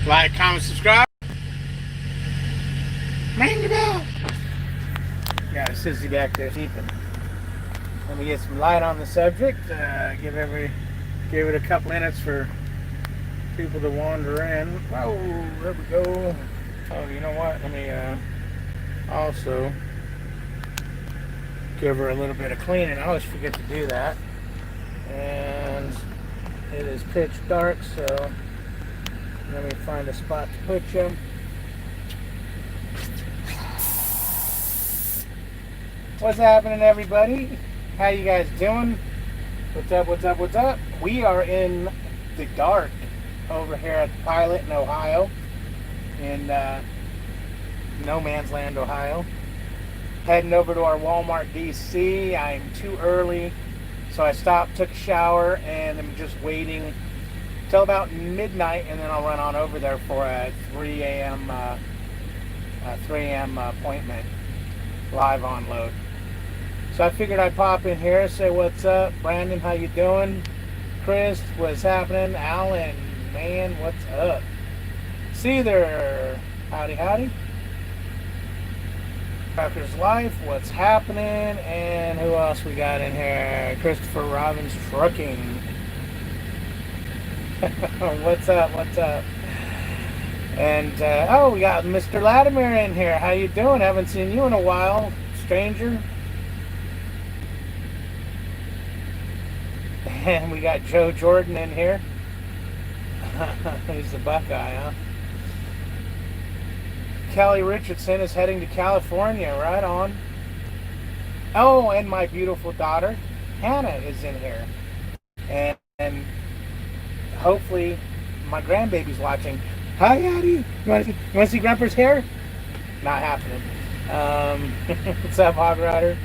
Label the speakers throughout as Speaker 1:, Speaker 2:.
Speaker 1: Like, comment, subscribe. Ring the bell. Got a sissy back there sleeping. Let me get some light on the subject. Give it a couple minutes for people to wander in. Oh, there we go. Oh, you know what? Let me also give her a little bit of cleaning. I always forget to do that. And it is pitch dark, so let me find a spot to put you. What's happening, everybody? How you guys doing? What's up, what's up, what's up? We are in the dark over here at the Pilot in Ohio, in no man's land, Ohio. Heading over to our Walmart DC. I'm too early, so I stopped, took a shower, and I'm just waiting till about midnight, and then I'll run on over there for a 3 a.m. Appointment, live onload. So I figured I'd pop in here, say what's up. Brandon, how you doing? Chris, what's happening? Alan, man, what's up? See there. Howdy, howdy. Trucker's Life, what's happening? And who else we got in here? Christopher Robbins Trucking. What's up, what's up? And, oh, we got Mr. Latimer in here. How you doing? Haven't seen you in a while, stranger. And we got Joe Jordan in here. He's the Buckeye, huh? Kelly Richardson is heading to California. Right on. Oh, and my beautiful daughter, Hannah, is in here. And hopefully my grandbaby's watching. Hi, Addie. You want to see Grandpa's hair? Not happening. What's up, Hog Rider?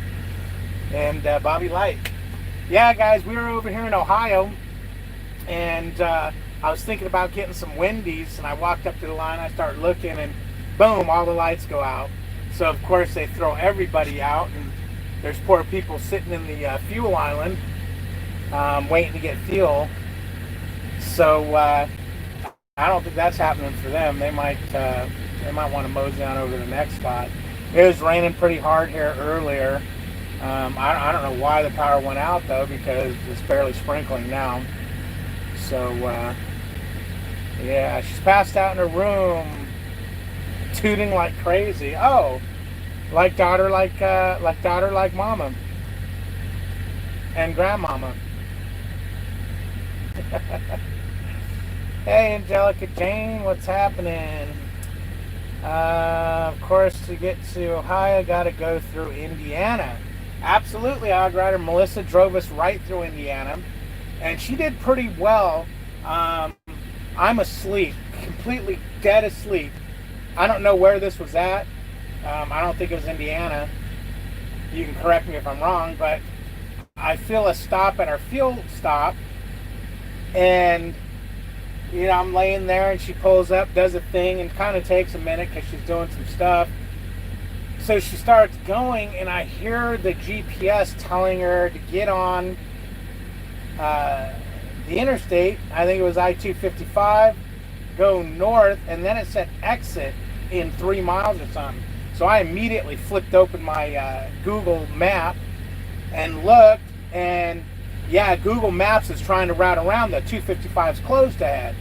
Speaker 1: And Bobby Light. Yeah, guys, we were over here in Ohio, and I was thinking about getting some Wendy's, and I walked up to the line, I started looking, and boom, all the lights go out. So, of course, they throw everybody out, and there's poor people sitting in the fuel island waiting to get fuel. So, I don't think that's happening for them. They might want to mosey down over to the next spot. It was raining pretty hard here earlier. I don't know why the power went out, though, because it's barely sprinkling now. So, yeah, she's passed out in her room, tooting like crazy. Oh, like daughter, like mama, and grandmama. Hey, Angelica Jane, what's happening? Of course, to get to Ohio, got to go through Indiana. Absolutely, Ogrider. Melissa drove us right through Indiana, and she did pretty well. I'm asleep, completely dead asleep. I don't know where this was at. I don't think it was Indiana. You can correct me if I'm wrong, but I feel a stop at our fuel stop, and you know, I'm laying there, and she pulls up, does a thing, and kind of takes a minute because she's doing some stuff. So she starts going, and I hear the GPS telling her to get on the interstate. I think it was I-255, go north, and then it said exit in 3 miles or something. So I immediately flipped open my Google map and looked, and yeah, Google Maps is trying to route around. The 255's closed ahead.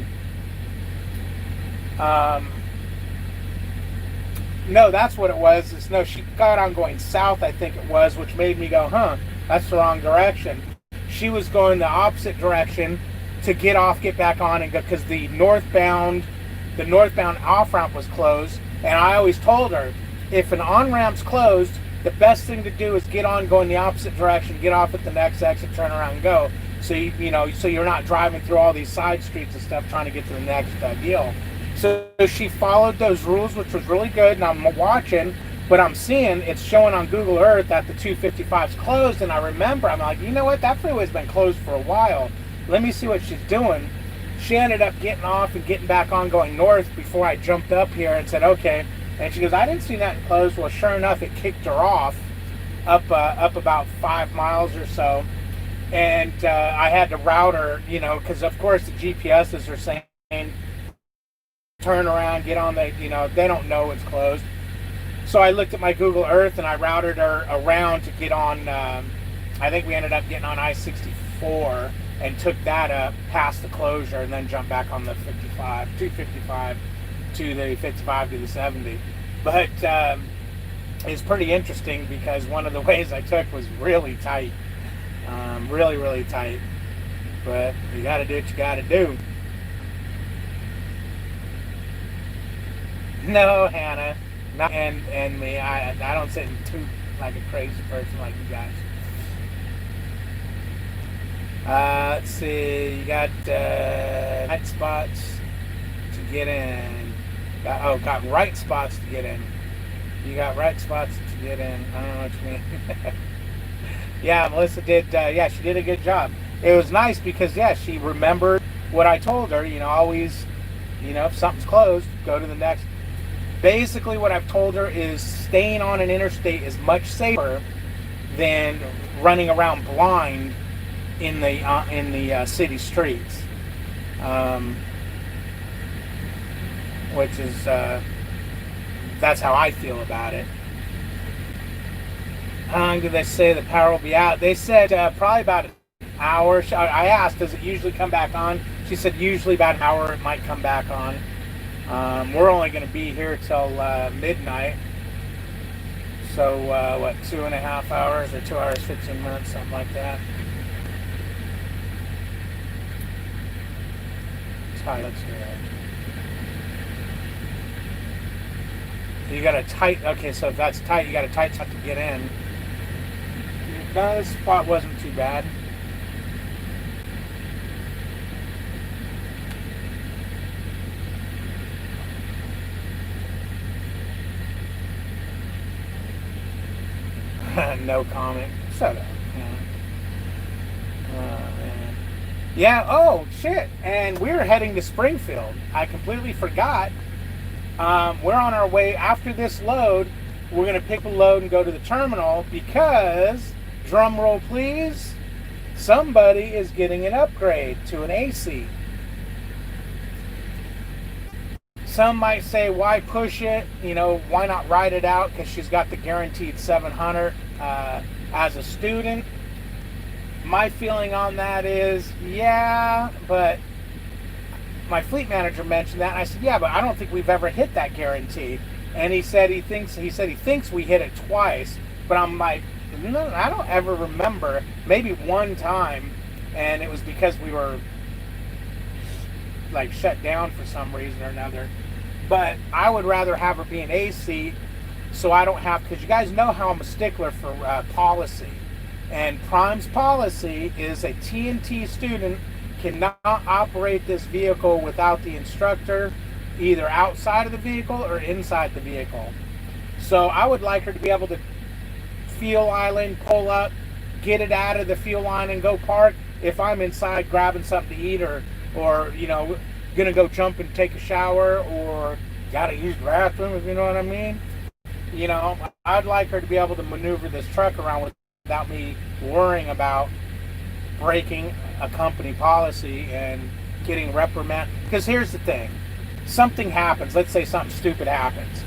Speaker 1: No, that's what it was. No, she got on going south, I think it was, which made me go, huh, that's the wrong direction. She was going the opposite direction to get off, get back on, and go, because the northbound off-ramp was closed. And I always told her, if an on-ramp's closed, the best thing to do is get on, go in the opposite direction, get off at the next exit, turn around and go. So so you're not driving through all these side streets and stuff trying to get to the next deal. So she followed those rules, which was really good, and I'm watching, but I'm seeing it's showing on Google Earth that the 255's closed, and I remember, I'm like, you know what, that freeway's been closed for a while. Let me see what she's doing. She ended up getting off and getting back on going north before I jumped up here and said, okay. And she goes, I didn't see that closed. Well, sure enough, it kicked her off up about 5 miles or so. And I had to route her, because of course the GPSs are saying turn around, get on the, they don't know it's closed. So I looked at my Google Earth and I routed her around to get on, I think we ended up getting on I-64 and took that up past the closure and then jumped back on the 255 to the 55 to the 70. But it's pretty interesting because one of the ways I took was really tight. Really, really tight. But you got to do what you got to do. No, Hannah. Not and me. I don't sit and toot like a crazy person like you guys. Let's see. You got night spots to get in. Got right spots to get in. You got right spots to get in. I don't know what you mean. Yeah, Melissa did. She did a good job. It was nice because she remembered what I told her. Always, if something's closed, go to the next. Basically, what I've told her is staying on an interstate is much safer than running around blind in the city streets, which is that's how I feel about it. How long did they say the power will be out? They said probably about an hour. I asked, does it usually come back on? She said usually about an hour it might come back on. We're only going to be here till midnight. So, 2.5 hours or 2 hours, 15 minutes, something like that. Tight, let's do that. You got a tight, okay, so if that's tight, you got a tight spot to get in. No, this spot wasn't too bad. No comment. Shut up. Man. Yeah, oh, shit. And we're heading to Springfield. I completely forgot. We're on our way. After this load, we're going to pick a load and go to the terminal because, drum roll please, somebody is getting an upgrade to an AC. Some might say, why push it? Why not ride it out? Because she's got the guaranteed 700 as a student. My feeling on that is, yeah, but my fleet manager mentioned that. And I said, yeah, but I don't think we've ever hit that guarantee. And he said he thinks we hit it twice. But I'm like, no, I don't ever remember. Maybe one time, and it was because we were like shut down for some reason or another. But I would rather have her be an AC so I don't have, because you guys know how I'm a stickler for policy. And Prime's policy is a TNT student cannot operate this vehicle without the instructor either outside of the vehicle or inside the vehicle. So I would like her to be able to fuel island, pull up, get it out of the fuel line and go park if I'm inside grabbing something to eat or gonna go jump and take a shower or gotta use the bathroom, if you know what I mean. I'd like her to be able to maneuver this truck around without me worrying about breaking a company policy and getting reprimanded. Because here's the thing, something happens, let's say something stupid happens.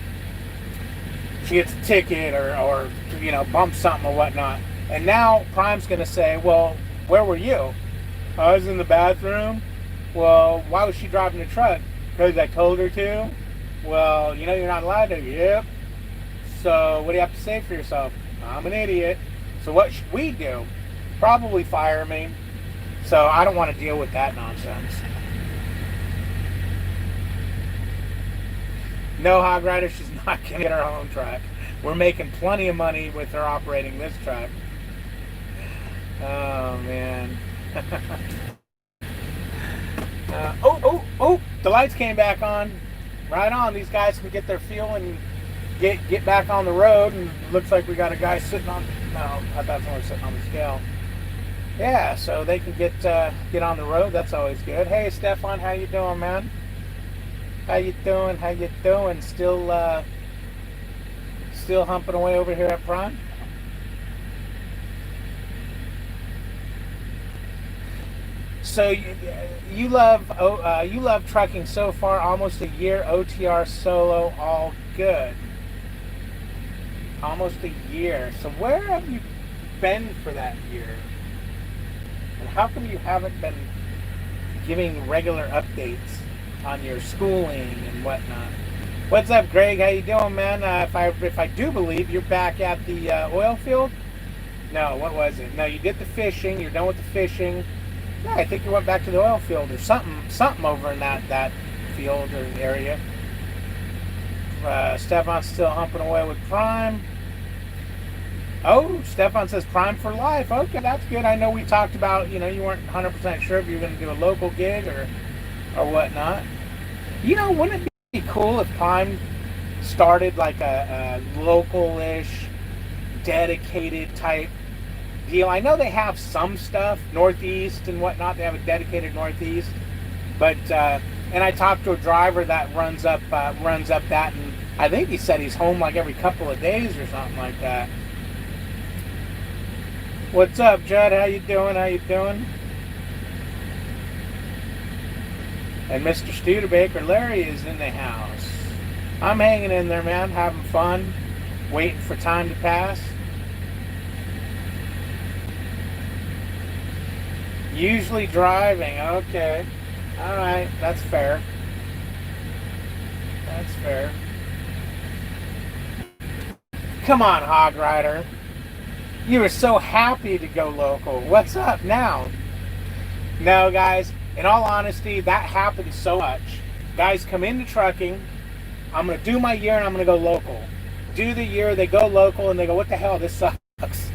Speaker 1: She gets a ticket or bumps something or whatnot. And now Prime's gonna say, well, where were you? I was in the bathroom. Well, why was she driving the truck? Because I told her to. Well, you're not allowed to. Yep. So what do you have to say for yourself? I'm an idiot. So what should we do? Probably fire me. So I don't want to deal with that nonsense. No, Hog Rider, she's not going to get her own truck. We're making plenty of money with her operating this truck. Oh, man. The lights came back on. Right on. These guys can get their fuel and get back on the road. And it looks like we got a guy sitting on. No, I thought someone was sitting on the scale. Yeah, so they can get on the road. That's always good. Hey, Stefan, how you doing, man? How you doing? How you doing? Still humping away over here at Prime? So you love trucking so far, almost a year. OTR solo, all good. Almost a year. So where have you been for that year? And how come you haven't been giving regular updates on your schooling and whatnot? What's up, Greg? How you doing, man? If I do believe you're back at the oil field. No, what was it? No, you did the fishing. You're done with the fishing. Yeah, I think you went back to the oil field or something over in that field or area. Stefan's still humping away with Prime. Oh, Stefan says Prime for life. Okay, that's good. I know we talked about, you weren't 100% sure if you were going to do a local gig or whatnot. Wouldn't it be cool if Prime started like a local-ish, dedicated type deal? I know they have some stuff, Northeast and whatnot. They have a dedicated Northeast. But, and I talked to a driver that runs up that, and I think he said he's home like every couple of days or something like that. What's up, Judd? How you doing? And Mr. Studebaker, Larry is in the house. I'm hanging in there, man, having fun, waiting for time to pass. Usually driving, okay. All right, that's fair. Come on, Hog Rider. You were so happy to go local. What's up now? No, guys, in all honesty, that happens so much. Guys come into trucking, I'm going to do my year and I'm going to go local. Do the year, they go local, and they go, what the hell, this sucks.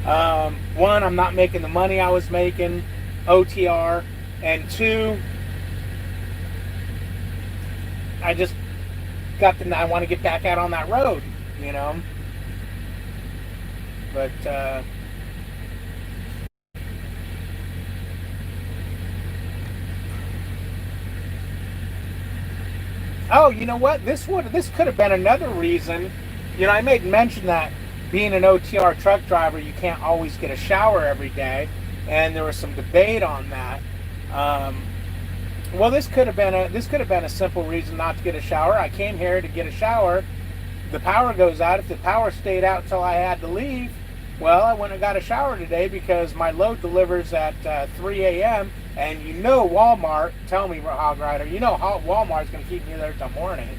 Speaker 1: One, I'm not making the money I was making, OTR, and two, I just I want to get back out on that road, But, oh, you know what? This could have been another reason. I made mention that being an OTR truck driver, you can't always get a shower every day, and there was some debate on that. Well, this could have been a simple reason not to get a shower. I came here to get a shower. The power goes out. If the power stayed out until I had to leave, well, I wouldn't have got a shower today because my load delivers at 3 a.m. And Walmart, tell me, Hog Rider, Walmart's going to keep me there till morning.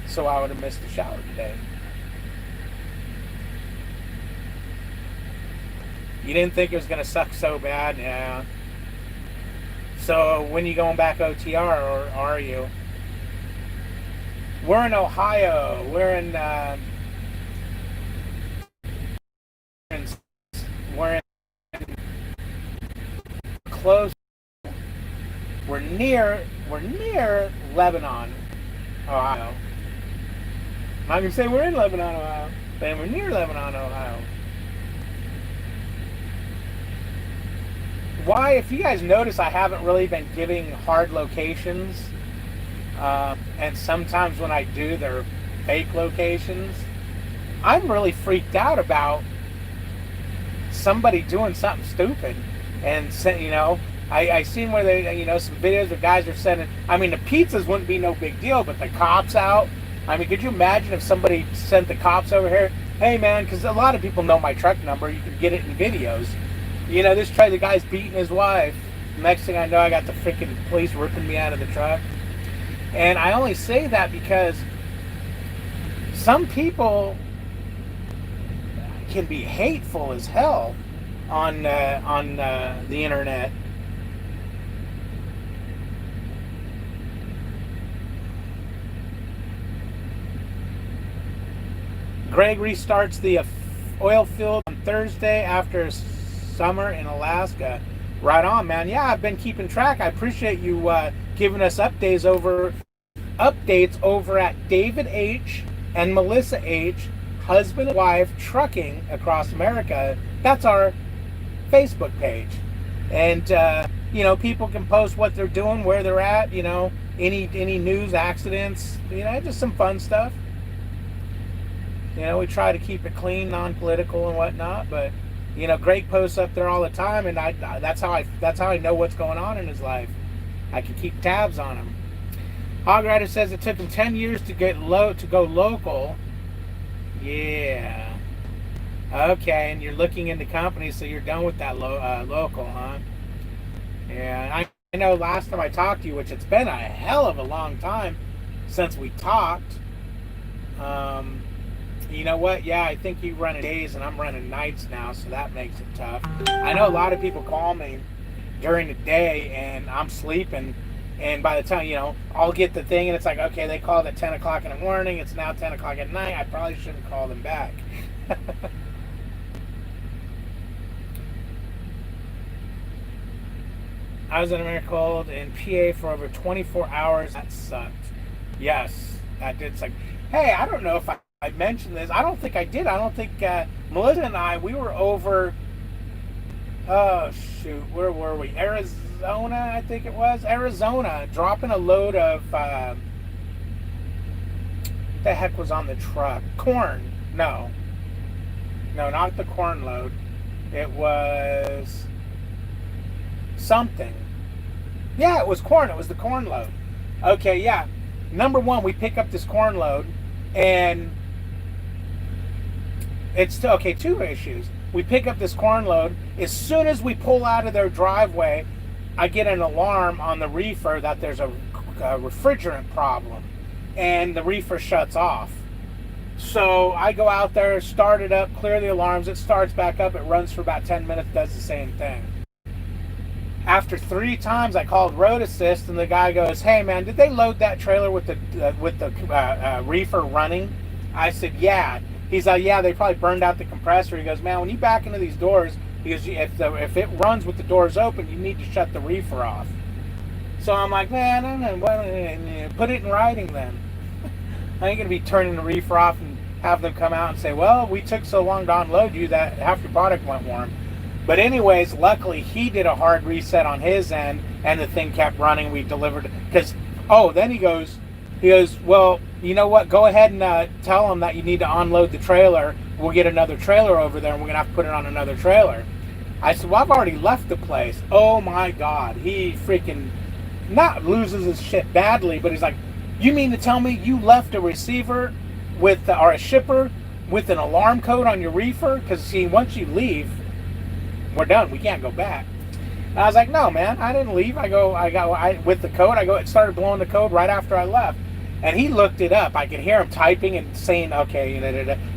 Speaker 1: So I would have missed the shower today. You didn't think it was going to suck so bad? Yeah. So when are you going back OTR, or are you? We're in Ohio. We're in close. We're near Lebanon, Ohio. I'm not gonna say we're in Lebanon, Ohio, but we're near Lebanon, Ohio. Why, if you guys notice, I haven't really been giving hard locations, and sometimes when I do, they're fake locations. I'm really freaked out about somebody doing something stupid, and I seen where they, some videos where guys are sending. I mean, the pizzas wouldn't be no big deal, but the cops out. I mean, could you imagine if somebody sent the cops over here? Hey, man, because a lot of people know my truck number. You can get it in videos. The guy's beating his wife. Next thing I know, I got the freaking police ripping me out of the truck. And I only say that because some people can be hateful as hell on the internet. Greg restarts the oil field on Thursday after summer in Alaska. Right on, man. Yeah, I've been keeping track. I appreciate you giving us updates over at David H. and Melissa H. Husband and Wife Trucking Across America. That's our Facebook page. And people can post what they're doing, where they're at, any news, accidents, just some fun stuff. We try to keep it clean, non-political and whatnot, but Greg posts up there all the time, and that's how I know what's going on in his life. I can keep tabs on him. Hog Rider says it took him 10 years to go local. Yeah. Okay, and you're looking into companies, so you're done with that local, huh? Yeah, I know last time I talked to you, which it's been a hell of a long time since we talked. You know what? Yeah, I think you run days and I'm running nights now, so that makes it tough. I know a lot of people call me during the day and I'm sleeping, and by the time, I'll get the thing and it's like, okay, they called at 10 o'clock in the morning, it's now 10 o'clock at night, I probably shouldn't call them back. I was in America Cold in PA for over 24 hours. That sucked. Yes, that did suck. Hey, I don't know if I mentioned this. I don't think I did. I don't think Melissa and I, we were over, oh shoot, where were we? Arizona, I think it was. Arizona, dropping a load of, what the heck was on the truck? Corn. No, not the corn load. It was something. Yeah, it was corn. It was the corn load. Okay, yeah. Number one, we pick up this corn load, and it's okay. Two issues. We pick up this corn load. As soon as we pull out of their driveway, I get an alarm on the reefer that there's a refrigerant problem, and the reefer shuts off. So I go out there, start it up, clear the alarms. It starts back up. It runs for about 10 minutes, does the same thing. After 3 times, I called Road Assist, and the guy goes, "Hey man, did they load that trailer with the reefer running?" I said, "Yeah." He's like, "Yeah, they probably burned out the compressor." He goes, "Man, when you back into these doors, because if it runs with the doors open, you need to shut the reefer off." So I'm like, "Man, I don't know, put it in writing then." I ain't gonna be turning the reefer off and have them come out and say, "Well, we took so long to unload you that half your product went warm." But anyways, luckily he did a hard reset on his end, and the thing kept running. We delivered because then he goes, "Well, you know what? Go ahead and tell them that you need to unload the trailer. We'll get another trailer over there, and we're gonna have to put it on another trailer." I said, "Well, I've already left the place." Oh my God, he freaking not loses his shit badly, but he's like, "You mean to tell me you left a receiver or a shipper with an alarm code on your reefer? Because see, once you leave, we're done. We can't go back." And I was like, "No, man, I didn't leave. With the code. It started blowing the code right after I left." And he looked it up. I could hear him typing and saying, "Okay,"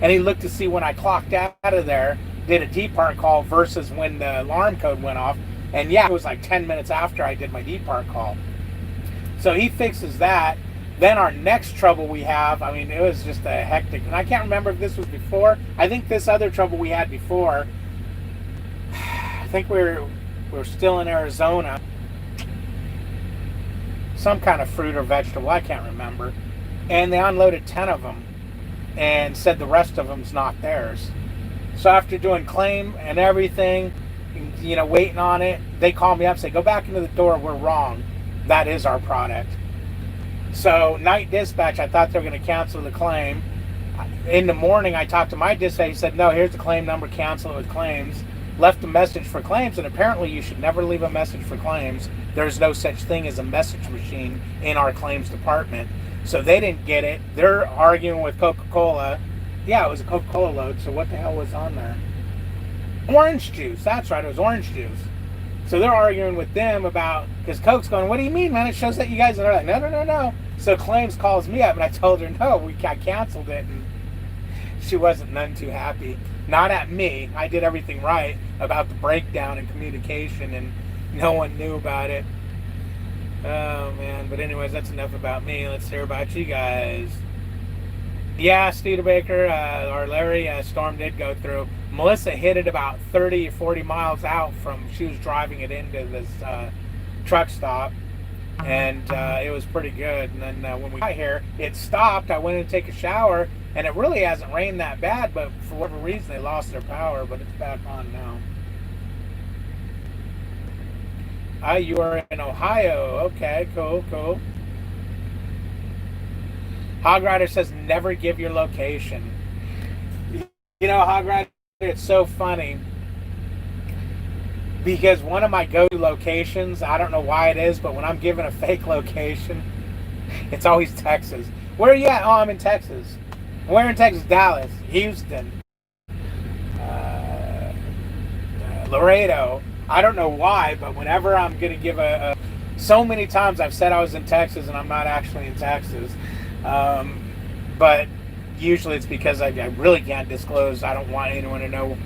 Speaker 1: and he looked to see when I clocked out of there, did a depart call versus when the alarm code went off. And yeah, it was like 10 minutes after I did my depart call. So he fixes that. Then our next trouble we have, I mean, it was just a hectic, and I can't remember if this was before. I think this other trouble we had before, I think we're still in Arizona. Some kind of fruit or vegetable, I can't remember. And they unloaded 10 of them and said the rest of them's not theirs. So after doing claim and everything, waiting on it, they call me up and say, "Go back into the door, we're wrong. That is our product." So night dispatch, I thought they were going to cancel the claim. In the morning, I talked to my dispatch. He said, "No, here's the claim number, cancel it with claims." Left a message for claims, and apparently you should never leave a message for claims. There's no such thing as a message machine in our claims department. So they didn't get it. They're arguing with Coca-Cola. Yeah, it was a Coca-Cola load, so what the hell was on there? Orange juice. That's right, it was orange juice. So they're arguing with them about, because Coke's going, "What do you mean, man? It shows that you guys," and they're like, No. So claims calls me up, and I told her, "No, I canceled it." And she wasn't none too happy. Not at me. I did everything right about the breakdown in communication, and no one knew about it. Oh, man. But anyways, that's enough about me. Let's hear about you guys. Yeah, Studebaker, or Larry, storm did go through. Melissa hit it about 30 or 40 miles out she was driving it into this truck stop. And it was pretty good. And then when we got here, it stopped. I went in to take a shower, and it really hasn't rained that bad, but for whatever reason, they lost their power, but it's back on now. You are in Ohio. Okay, cool. Hog Rider says, "Never give your location." Hog Rider, it's so funny. because one of my go-to locations, I don't know why it is, but when I'm given a fake location, it's always Texas. Where are you at? Oh, I'm in Texas. Where in Texas? Dallas, Houston, Laredo. I don't know why, but whenever I'm going to give so many times I've said I was in Texas and I'm not actually in Texas. But usually it's because I really can't disclose. I don't want anyone to know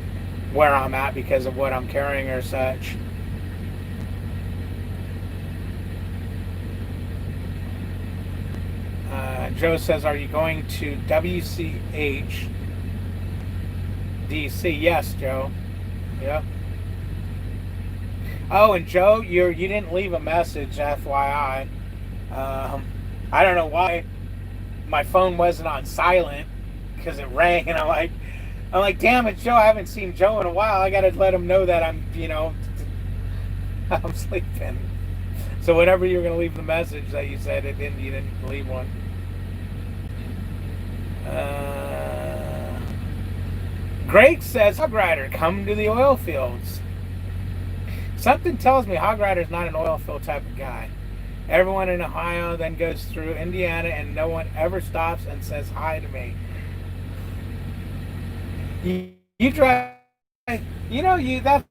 Speaker 1: where I'm at because of what I'm carrying or such. Joe says, are you going to WCH DC? Yes, Joe. Yep. Oh, and Joe, you didn't leave a message, FYI. I don't know why my phone wasn't on silent, because it rang, and I'm like, damn it, Joe, I haven't seen Joe in a while. I gotta let him know that I'm sleeping. So whenever you were gonna leave the message that you said you didn't leave one. Greg says, Hog Rider, come to the oil fields. Something tells me Hog Rider's not an oil field type of guy. Everyone in Ohio then goes through Indiana and no one ever stops and says hi to me. You drive, that's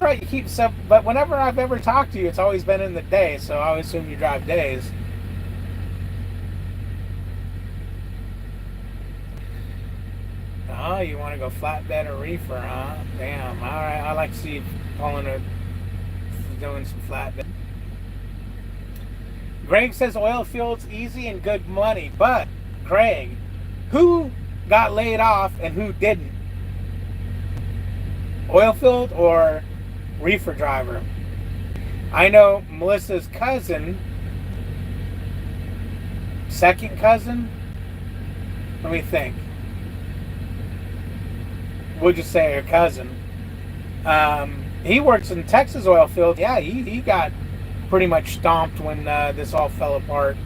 Speaker 1: right, you keep stuff, but whenever I've ever talked to you, it's always been in the day, so I would assume you drive days. Oh, you want to go flatbed or reefer, huh? Damn, alright, I like to see you doing some flatbed. Greg says oil fields easy and good money, but Greg, who got laid off and who didn't? Oil field or reefer driver? I know Melissa's cousin, second cousin, let me think. We'll just say her cousin. He works in Texas oil field. Yeah, he got pretty much stomped when this all fell apart.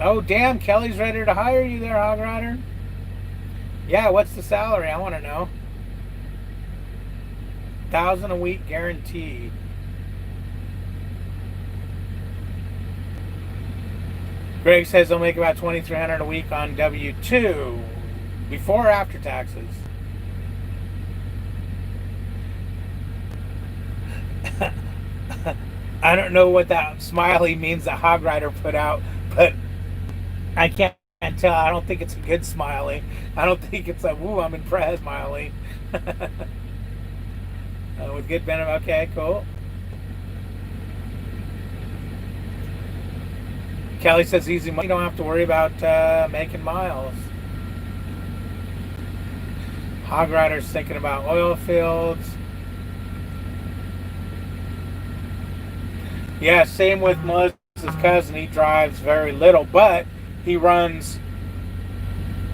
Speaker 1: Oh, damn, Kelly's ready to hire you there, Hog Rider. Yeah, what's the salary? I want to know. $1,000 a week guaranteed. Greg says they'll make about $2,300 a week on W-2 before or after taxes. I don't know what that smiley means that Hog Rider put out, but I can't tell. I don't think it's a good smiley. I don't think it's a "woo, I'm impressed" smiley. With good benefit. Okay, cool. Kelly says easy money. You don't have to worry about making miles. Hog Rider's thinking about oil fields. Yeah, same with Melissa's cousin. He drives very little, but he runs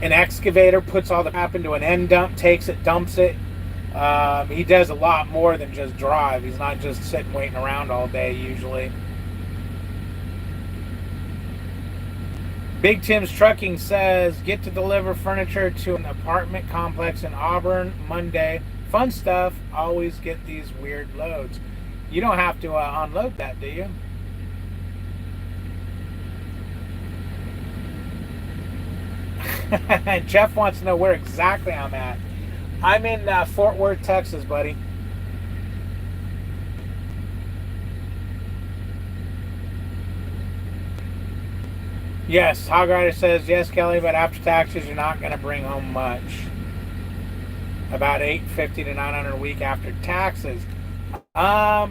Speaker 1: an excavator, puts all the crap into an end dump, takes it, dumps it. He does a lot more than just drive. He's not just sitting waiting around all day usually. Big Tim's Trucking says, get to deliver furniture to an apartment complex in Auburn Monday. Fun stuff. Always get these weird loads. You don't have to unload that, do you? Jeff wants to know where exactly I'm at. I'm in Fort Worth, Texas, buddy. Yes, Hog Rider says, yes, Kelly, but after taxes, you're not going to bring home much. About $850 to $900 a week after taxes. I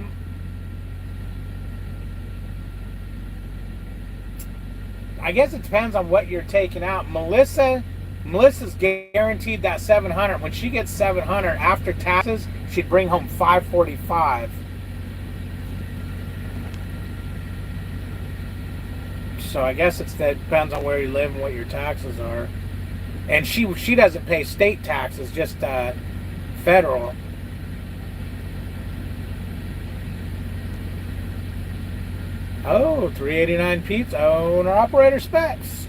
Speaker 1: guess it depends on what you're taking out. Melissa's guaranteed that $700. When she gets $700 after taxes, she'd bring home $545. So I guess it depends on where you live and what your taxes are. And she doesn't pay state taxes, just federal. Oh, $389 pizza, owner operator specs.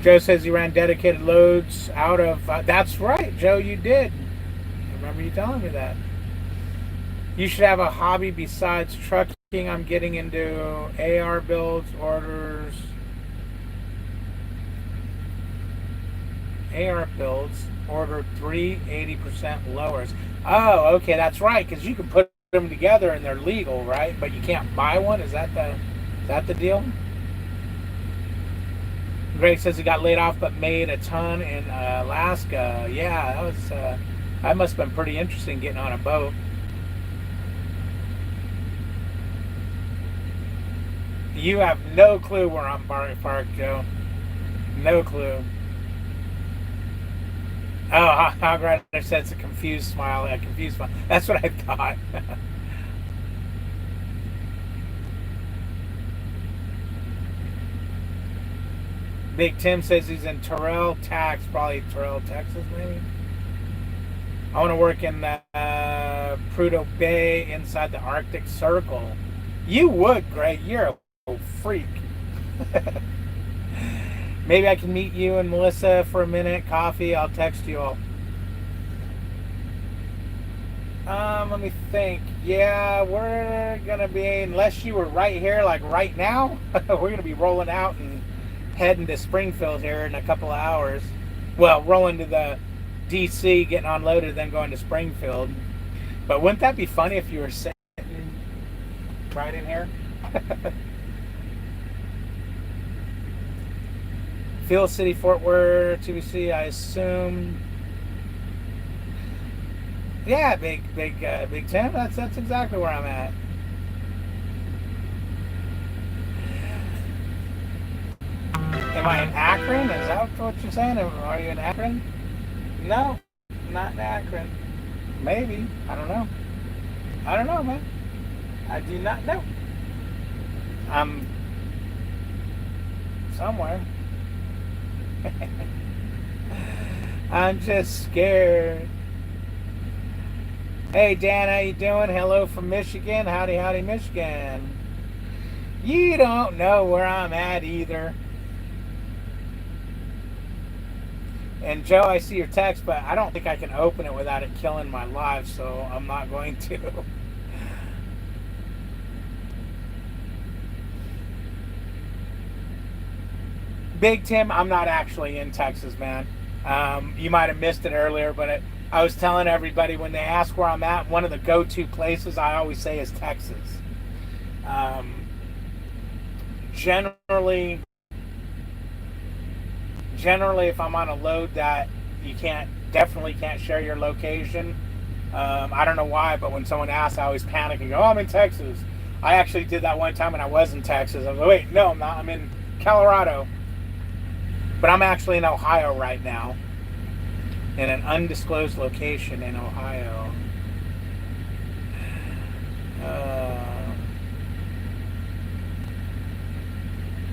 Speaker 1: Joe says he ran dedicated loads out of. That's right, Joe, you did. I remember you telling me that. You should have a hobby besides trucking. I'm getting into AR builds, orders. AR builds, ordered 80% lowers. Oh, okay, that's right, because you can put them together and they're legal, right? But you can't buy one. Is that the deal? Greg says he got laid off but made a ton in Alaska. Yeah, that must have been pretty interesting getting on a boat. You have no clue where I'm parked, Joe. No clue. Oh, Hog Rider said it's a confused smile. A confused smile. That's what I thought. Big Tim says he's in Terrell, probably Terrell, Texas, maybe. I want to work in Prudhoe Bay inside the Arctic Circle. You would, Greg. You're a freak. Maybe I can meet you and Melissa for a minute. Coffee. I'll text you all. Let me think. Yeah, we're gonna be, unless you were right here, like right now, we're gonna be rolling out and heading to Springfield here in a couple of hours. Well, rolling to the DC, getting unloaded, then going to Springfield. But wouldn't that be funny if you were sitting right in here? Field City, Fort Worth, TWIC, I assume. Yeah, Big Tim. That's exactly where I'm at. Am I in Akron? Is that what you're saying? Are you in Akron? No, not in Akron. Maybe. I don't know. I don't know, man. I do not know. I'm somewhere. I'm just scared. Hey Dan, how you doing? Hello from Michigan. Howdy, Michigan. You don't know where I'm at either. And Joe, I see your text, but I don't think I can open it without it killing my live, so I'm not going to. Big Tim, I'm not actually in Texas, man. You might have missed it earlier, but I was telling everybody when they ask where I'm at, one of the go-to places I always say is Texas. Generally, if I'm on a load that you definitely can't share your location. I don't know why, but when someone asks, I always panic and go, "Oh, I'm in Texas." I actually did that one time, and I was in Texas. I was like, "Wait, no, I'm not. I'm in Colorado." But I'm actually in Ohio right now, in an undisclosed location in Ohio.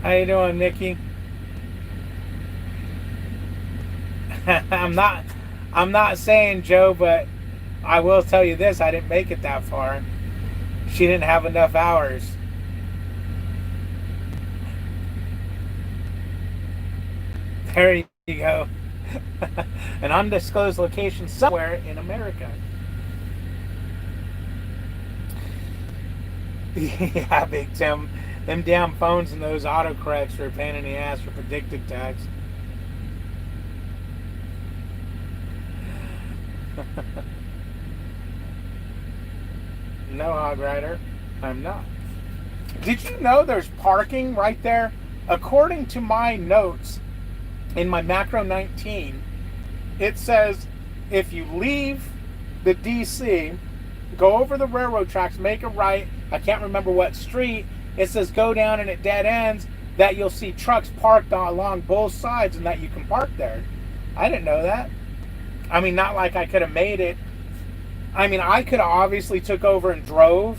Speaker 1: How you doing, Nikki? I'm not saying Joe, but I will tell you this: I didn't make it that far. She didn't have enough hours. There you go. An undisclosed location somewhere in America. Yeah, Big Tim. Them damn phones and those autocorrects are a pain in the ass for predicted text. No, Hog Rider, I'm not. Did you know there's parking right there? According to my notes in my Macro 19, it says if you leave the DC, go over the railroad tracks, make a right, I can't remember what street, it says go down and it dead ends, that you'll see trucks parked along both sides and that you can park there. I didn't know that. I mean, not like I could have made it. I mean, I could have obviously took over and drove,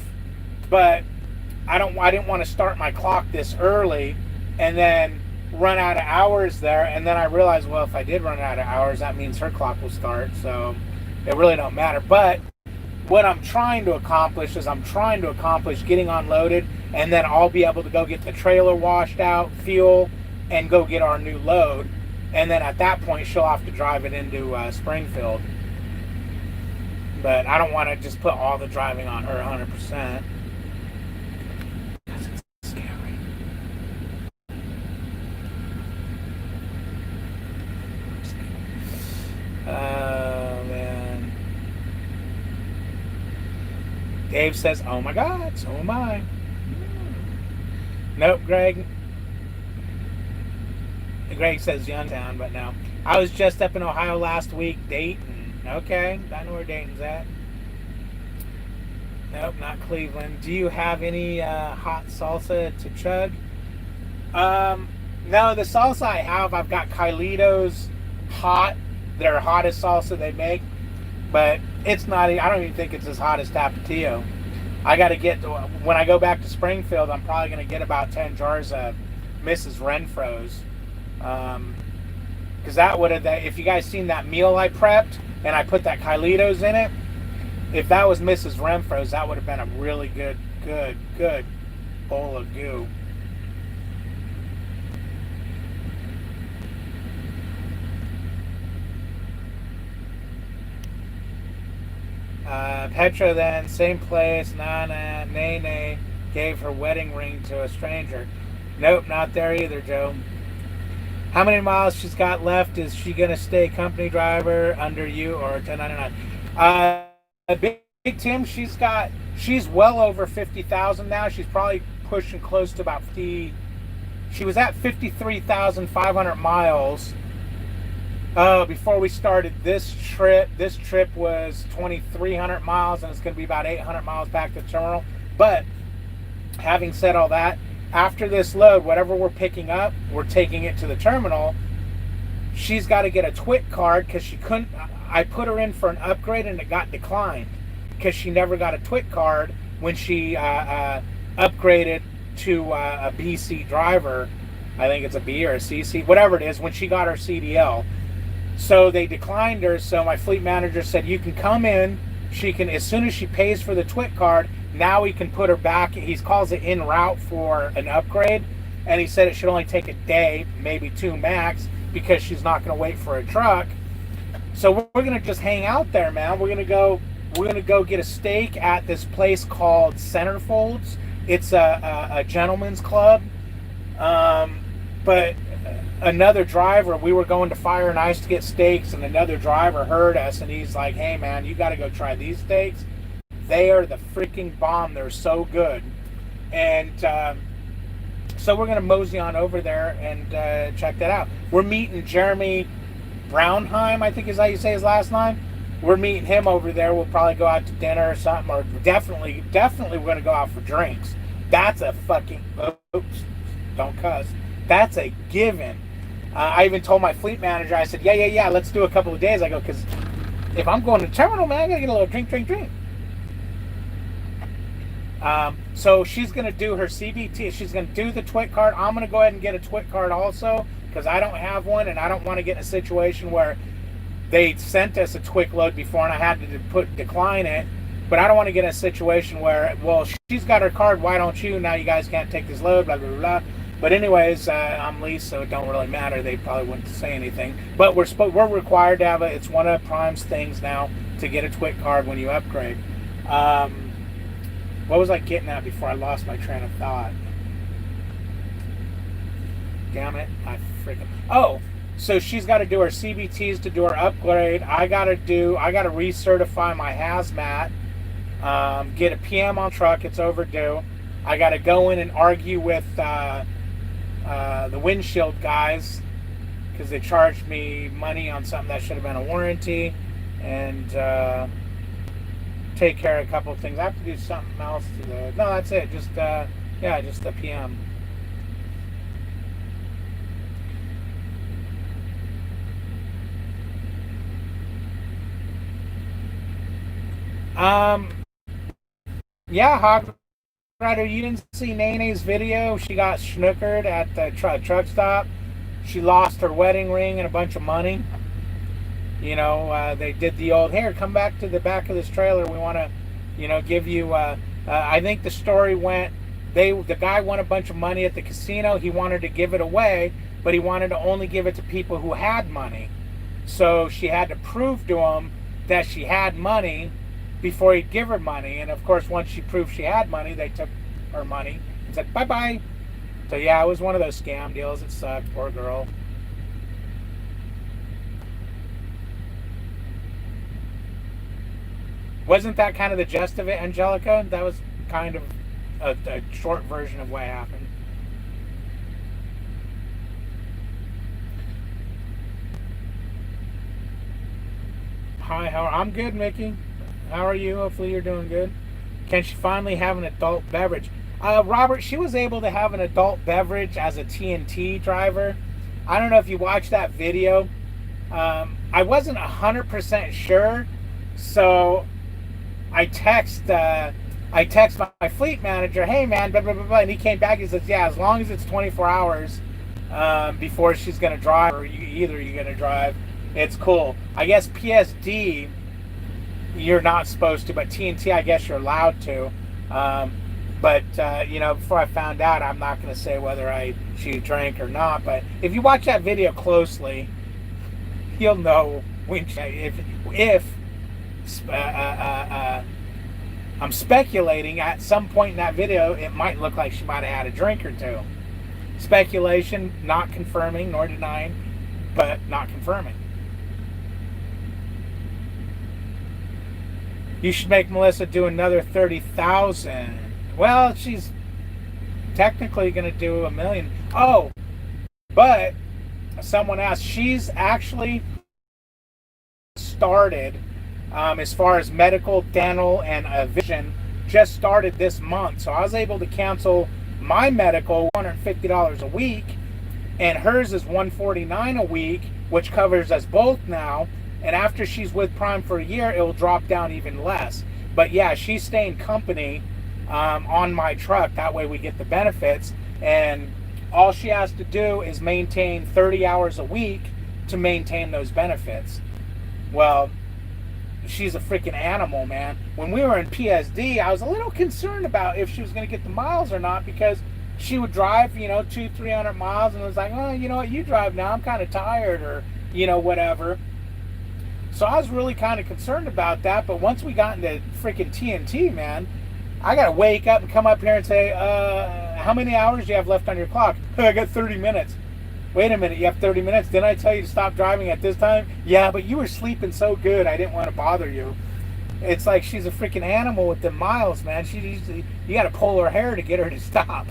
Speaker 1: but I didn't want to start my clock this early and then run out of hours there. And then I realized, well, if I did run out of hours, that means her clock will start. So it really don't matter. But what I'm trying to accomplish is getting unloaded, and then I'll be able to go get the trailer washed out, fuel, and go get our new load. and then at that point she'll have to drive it into Springfield. But I don't want to just put all the driving on her 100%. Because it's scary. Oh, man. Dave says, oh my God, so am I. Nope, Greg. Greg says Youngstown, but no. I was just up in Ohio last week, Dayton. Okay, I know where Dayton's at. Nope, not Cleveland. Do you have any hot salsa to chug? No, the salsa I have, I've got Kylitos hot, their hottest salsa they make, but it's not, I don't even think it's as hot as Tapatio. I got to get, when I go back to Springfield, I'm probably going to get about 10 jars of Mrs. Renfro's. Because that would have, if you guys seen that meal I prepped and I put that Kylitos in it, if that was Mrs. Renfro's, that would have been a really good bowl of goo. Petra then, same place, Nana, Nene gave her wedding ring to a stranger. Nope, not there either, Joe. How many miles she's got left? Is she going to stay company driver under you or 1099? Big Tim, she's well over 50,000 now. She's probably pushing close to about 50. She was at 53,500 miles before we started this trip. This trip was 2,300 miles, and it's going to be about 800 miles back to the terminal. But having said all that, after this load, whatever we're picking up, we're taking it to the terminal. She's got to get a TWIC card because she couldn't. I put her in for an upgrade and it got declined because she never got a TWIC card when she upgraded to a BC driver. I think it's a B or a CC, whatever it is, when she got her CDL. So they declined her. So my fleet manager said, you can come in. She can, as soon as she pays for the TWIC card, now he can put her back. He calls it en route for an upgrade. And he said it should only take a day, maybe 2 max, because she's not going to wait for a truck. So we're going to just hang out there, man. We're going to go get a steak at this place called Centerfolds. It's a gentleman's club. But another driver, we were going to Fire and Ice to get steaks, and another driver heard us, and he's like, hey, man, you got to go try these steaks. They are the freaking bomb. They're so good. And so we're going to mosey on over there and check that out. We're meeting Jeremy Brownheim, I think is how you say his last name. We're meeting him over there. We'll probably go out to dinner or something, or definitely we're going to go out for drinks. That's a fucking, oops, don't cuss. That's a given. I even told my fleet manager, I said, yeah, let's do a couple of days. I go, because if I'm going to the terminal, man, I got to get a little drink. So she's going to do her CBT. She's going to do the TWIC card. I'm going to go ahead and get a TWIC card also, because I don't have one, and I don't want to get in a situation where they sent us a TWIC load before and I had to decline it. But I don't want to get in a situation where, well, she's got her card, why don't you? Now you guys can't take this load, blah, blah, blah. But anyways, I'm leased, so it don't really matter. They probably wouldn't say anything. But we're required to have it's one of Prime's things now to get a TWIC card when you upgrade. What was I getting at before I lost my train of thought? Damn it, I freaking... Oh, so she's got to do her CBTs to do her upgrade. I got to recertify my hazmat. Get a PM on truck. It's overdue. I got to go in and argue with the windshield guys because they charged me money on something that should have been a warranty, and take care of a couple of things. I have to do something else to the... No, that's it. Just just the PM. Yeah, Hog Rider, you didn't see Nene's video? She got snookered at the truck stop. She lost her wedding ring and a bunch of money. You know, they did the old, here, come back to the back of this trailer. We want to, give you, I think the story went, the guy won a bunch of money at the casino. He wanted to give it away, but he wanted to only give it to people who had money. So she had to prove to him that she had money before he'd give her money. And of course, once she proved she had money, they took her money and said, bye-bye. So yeah, it was one of those scam deals. It sucked. Poor girl. Wasn't that kind of the gist of it, Angelica? That was kind of a short version of what happened. Hi, I'm good, Mickey. How are you? Hopefully you're doing good. Can she finally have an adult beverage? Robert, she was able to have an adult beverage as a TNT driver. I don't know if you watched that video. I wasn't 100% sure, so I text my fleet manager, hey man, blah, blah, blah, blah, and he came back and says, yeah, as long as it's 24 hours before she's going to drive, or either you're going to drive, it's cool. I guess PSD, you're not supposed to, but TNT, I guess you're allowed to. But before I found out, I'm not going to say whether she drank or not. But if you watch that video closely, you'll know when if I'm speculating at some point in that video, it might look like she might have had a drink or two. Speculation, not confirming nor denying, but not confirming. You should make Melissa do another 30,000. Well, she's technically going to do $1 million. Oh, but someone asked, she's actually started as far as medical, dental, and vision, just started this month. So I was able to cancel my medical $150 a week, and hers is $149 a week, which covers us both now. And after she's with Prime for a year, it will drop down even less. But yeah, she's staying company on my truck. That way we get the benefits. And all she has to do is maintain 30 hours a week to maintain those benefits. Well, she's a freaking animal, man. When we were in PSD, I was a little concerned about if she was going to get the miles or not, because she would drive, 200-300 miles, and it was like, oh, you know what, you drive now, I'm kind of tired, or, whatever. So I was really kind of concerned about that. But once we got into freaking TNT, man, I got to wake up and come up here and say, how many hours do you have left on your clock? I got 30 minutes. Wait a minute, you have 30 minutes? Didn't I tell you to stop driving at this time? Yeah, but you were sleeping so good, I didn't want to bother you. It's like she's a freaking animal with the miles, man. You got to pull her hair to get her to stop.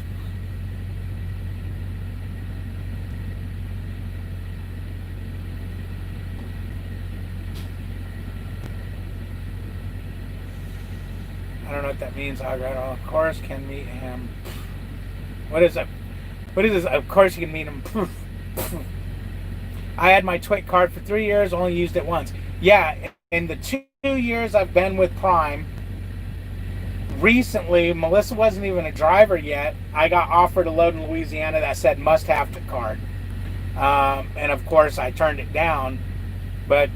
Speaker 1: I don't know what that means. Of course can meet him. What is it? What is this? Of course you can meet him. I had my TWIC card for 3 years, only used it once. Yeah, in the 2 years I've been with Prime, recently, Melissa wasn't even a driver yet. I got offered a load in Louisiana that said must-have card. And of course I turned it down. But,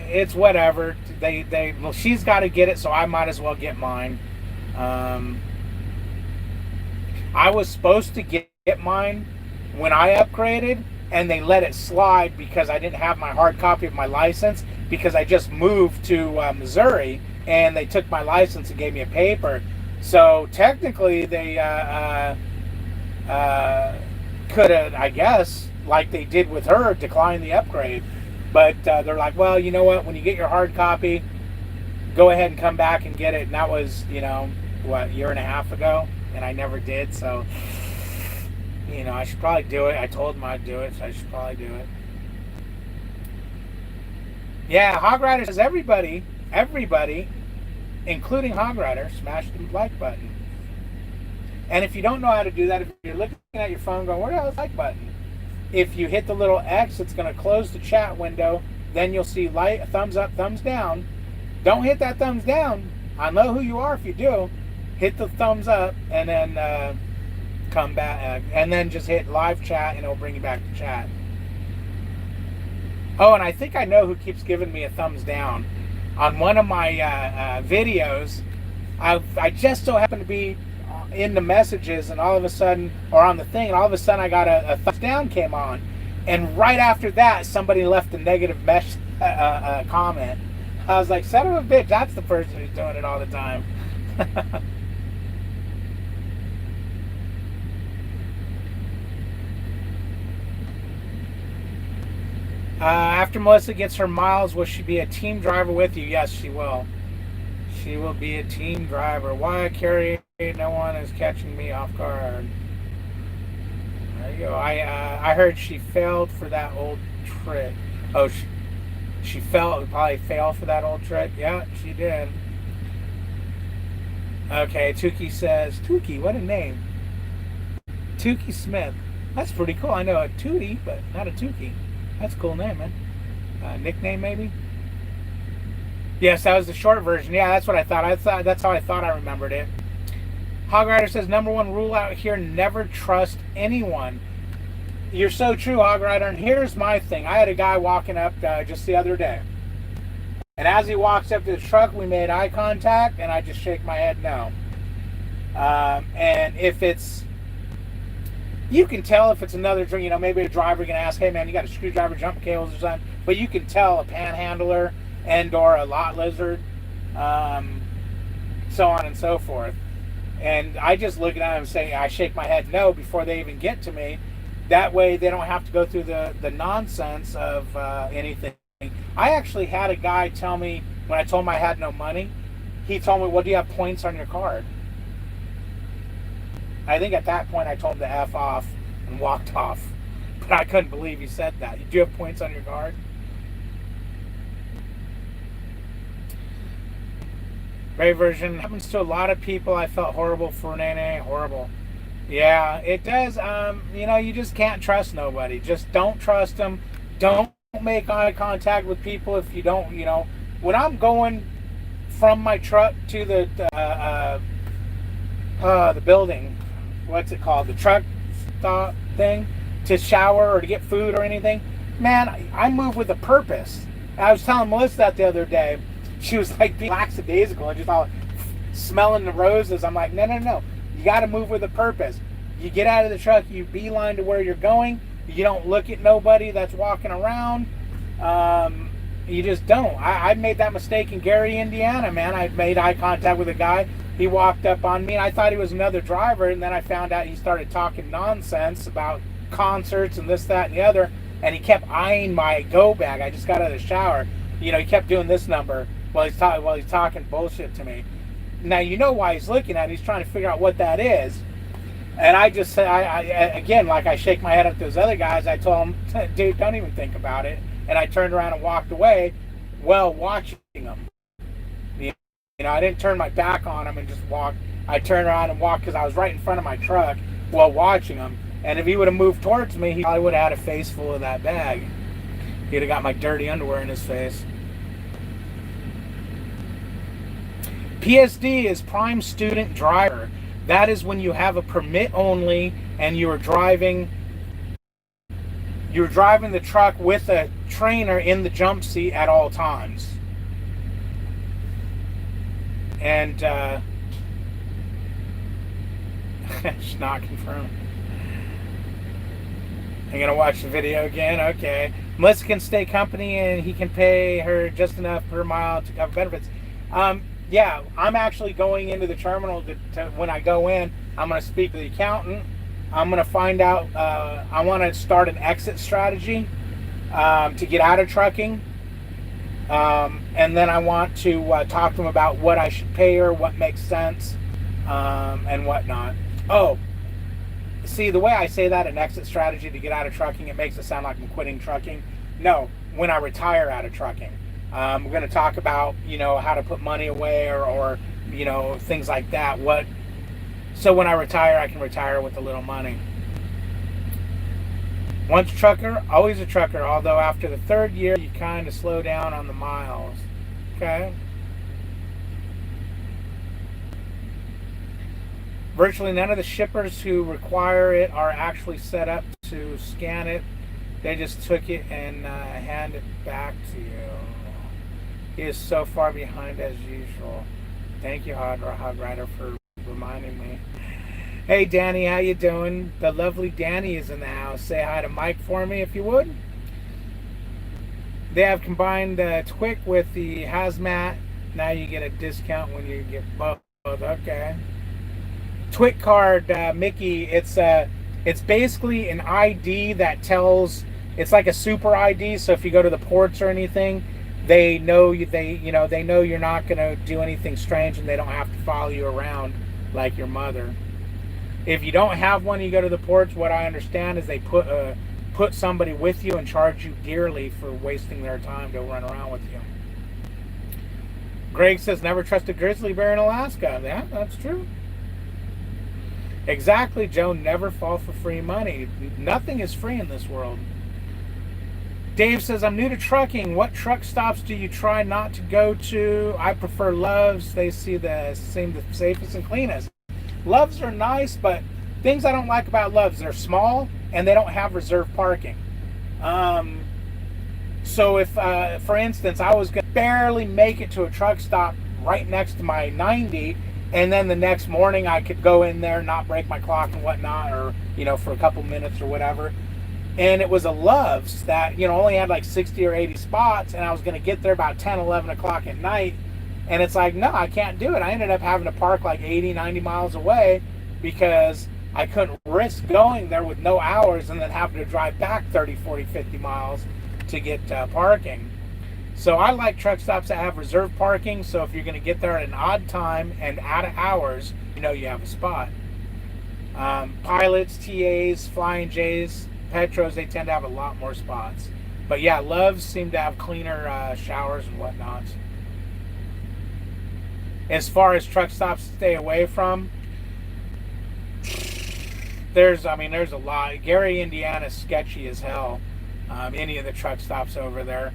Speaker 1: it's whatever. Well, she's got to get it, so I might as well get mine. I was supposed to get mine when I upgraded, and they let it slide because I didn't have my hard copy of my license, because I just moved to Missouri, and they took my license and gave me a paper. So technically they could have, I guess, like they did with her, decline the upgrade. But they're like, well, you know what? When you get your hard copy, go ahead and come back and get it. And that was, a year and a half ago, and I never did. So, I should probably do it. I told them I'd do it, so I should probably do it. Yeah, Hog Rider says everybody, including Hog Rider, smash the like button. And if you don't know how to do that, if you're looking at your phone going, where the hell is the like button? If you hit the little X, it's going to close the chat window. Then you'll see thumbs up, thumbs down. Don't hit that thumbs down. I know who you are if you do. Hit the thumbs up, and then come back, and then just hit live chat, and it'll bring you back to chat. Oh, and I think I know who keeps giving me a thumbs down. On one of my videos, I just so happened to be in the messages, and all of a sudden, or on the thing, and all of a sudden I got a thumbs down came on. And right after that, somebody left a negative comment. I was like, son of a bitch, that's the person who's doing it all the time. After Melissa gets her miles, will she be a team driver with you? Yes, she will. She will be a team driver. Why, Carrie? No one is catching me off guard. There you go. I heard she failed for that old trick. Oh, she probably failed for that old trick. Yeah, she did. Okay, Tukey says, Tukey, what a name. Tukey Smith. That's pretty cool. I know a Tootie, but not a Tukey. That's a cool name, man. Nickname, maybe? Yes, that was the short version. Yeah, that's what I thought. That's how I thought I remembered it. Hog Rider says, #1 rule out here, never trust anyone. You're so true, Hog Rider. And here's my thing. I had a guy walking up just the other day. And as he walks up to the truck, we made eye contact, and I just shake my head no. And if it's, you can tell if it's another, maybe a driver can ask, hey man, you got a screwdriver, jump cables or something. But you can tell a panhandler and or a lot lizard, so on and so forth. And I just look at them and say, I shake my head no before they even get to me. That way they don't have to go through the nonsense of anything. I actually had a guy tell me, when I told him I had no money, he told me, well, do you have points on your card? I think at that point I told him to F off and walked off. But I couldn't believe he said that. Do you have points on your card? Brave version. Happens to a lot of people. I felt horrible for Nene. Horrible. Yeah, it does. You just can't trust nobody. Just don't trust them. Don't make eye contact with people if you don't, When I'm going from my truck to the building, what's it called? The truck stop thing, to shower or to get food or anything, man, I move with a purpose. I was telling Melissa that the other day. She was like being lackadaisical and just all smelling the roses. I'm like, no. You got to move with a purpose. You get out of the truck, you beeline to where you're going. You don't look at nobody that's walking around. You just don't. I made that mistake in Gary, Indiana, man. I made eye contact with a guy. He walked up on me, and I thought he was another driver, and then I found out he started talking nonsense about concerts and this, that, and the other, and he kept eyeing my go bag. I just got out of the shower. He kept doing this number while he's talking bullshit to me. Now, you know why he's looking at it. He's trying to figure out what that is. And I just said, again, like I shake my head at those other guys, I told him, dude, don't even think about it. And I turned around and walked away while watching him. I didn't turn my back on him and just walk. I turned around and walked because I was right in front of my truck while watching him. And if he would have moved towards me, he probably would have had a face full of that bag. He'd have got my dirty underwear in his face. PSD is prime student driver. That is when you have a permit only and you're driving the truck with a trainer in the jump seat at all times. And it's not confirmed. I'm gonna watch the video again. Okay. Melissa can stay company and he can pay her just enough per mile to cover benefits. Yeah, I'm actually going into the terminal to when I go in, I'm going to speak to the accountant. I'm going to find out, I want to start an exit strategy to get out of trucking. And then I want to talk to them about what I should pay her, what makes sense, and whatnot. Oh, see, the way I say that, an exit strategy to get out of trucking, it makes it sound like I'm quitting trucking. No, when I retire out of trucking. We're going to talk about, how to put money away or things like that. So when I retire, I can retire with a little money. Once a trucker, always a trucker. Although after the third year, you kind of slow down on the miles. Okay. Virtually none of the shippers who require it are actually set up to scan it. They just took it and hand it back to you. He is so far behind as usual. Thank you, Hog Rider, for reminding me. Hey Danny, how you doing? The lovely Danny is in the house. Say hi to Mike for me if you would. They have combined the TWIC with the hazmat. Now you get a discount when you get both. Okay. TWIC card, Mickey. It's basically an ID that tells. It's like a super ID. So if you go to the ports or anything, they know you. They know you're not going to do anything strange, and they don't have to follow you around like your mother. If you don't have one, you go to the ports. What I understand is they put somebody with you and charge you dearly for wasting their time to run around with you. Greg says never trust a grizzly bear in Alaska. Yeah, that's true. Exactly, Joe. Never fall for free money. Nothing is free in this world. Dave says, I'm new to trucking. What truck stops do you try not to go to? I prefer Loves. They seem the safest and cleanest. Loves are nice, but things I don't like about Loves, they're small and they don't have reserved parking. So if, for instance, I was going to barely make it to a truck stop right next to my 90, and then the next morning I could go in there, not break my clock and whatnot, or, for a couple minutes or whatever. And it was a Loves that, only had like 60 or 80 spots, and I was going to get there about 10, 11 o'clock at night. And it's like, no, I can't do it. I ended up having to park like 80, 90 miles away because I couldn't risk going there with no hours and then having to drive back 30, 40, 50 miles to get parking. So I like truck stops that have reserved parking. So if you're going to get there at an odd time and out of hours, you have a spot. Pilots, TAs, Flying J's, Petros, they tend to have a lot more spots. But yeah, Loves seem to have cleaner showers and whatnot. As far as truck stops to stay away from, there's a lot. Gary, Indiana is sketchy as hell. Any of the truck stops over there.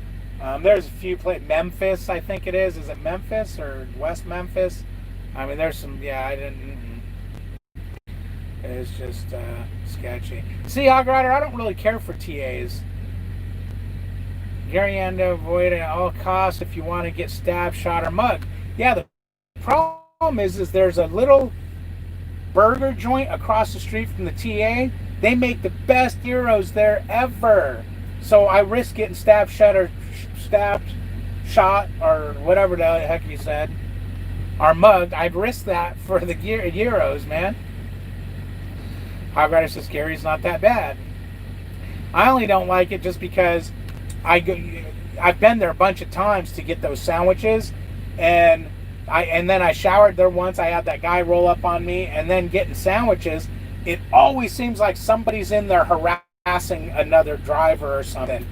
Speaker 1: There's a few places. Memphis, I think it is. Is it Memphis or West Memphis? There's some. Yeah, I didn't. It's just sketchy. See, Hog Rider, I don't really care for TAs. Gary, and avoid at all costs if you want to get stabbed, shot, or mugged. Yeah, the problem is there's a little burger joint across the street from the TA. They make the best gyros there ever. So I risk getting stabbed, shot, or whatever the heck you said, or mugged. I'd risk that for the gyros, man. Hog Rider says Gary's not that bad. I only don't like it just because I've been there a bunch of times to get those sandwiches, and then I showered there once. I had that guy roll up on me, and then getting sandwiches, it always seems like somebody's in there harassing another driver or something.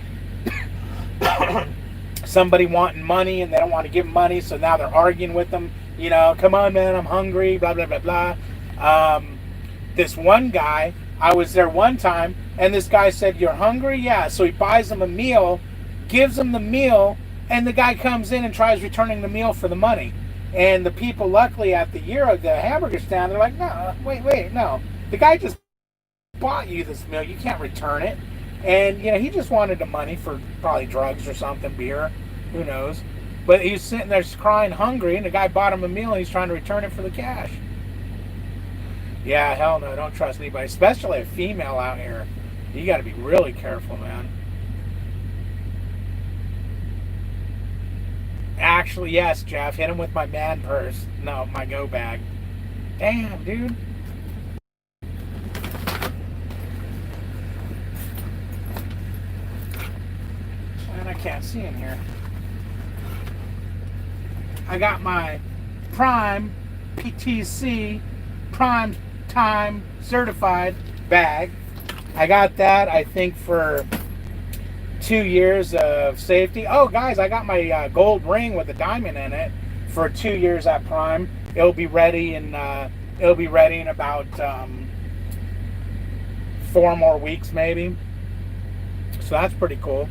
Speaker 1: Somebody wanting money, and they don't want to give money, so now they're arguing with them. Come on, man, I'm hungry, blah, blah, blah, blah. This one guy, I was there one time, and this guy said, you're hungry? Yeah. So he buys him a meal, gives him the meal, and the guy comes in and tries returning the meal for the money. And the people, luckily, at the hamburger stand, they're like, no, wait, no. The guy just bought you this meal. You can't return it. And, he just wanted the money for probably drugs or something, beer, who knows. But he's sitting there crying hungry, and the guy bought him a meal, and he's trying to return it for the cash. Yeah, hell no, don't trust anybody, especially a female out here. You got to be really careful, man. Actually, yes, Jeff. Hit him with my man purse. No, my go bag. Damn, dude. And I can't see in here. I got my Prime PTC Prime Time Certified bag. I got that, I think, for 2 years of safety. Oh, guys, I got my gold ring with a diamond in it for 2 years at Prime. It'll be ready in about 4 more weeks, maybe. So that's pretty cool.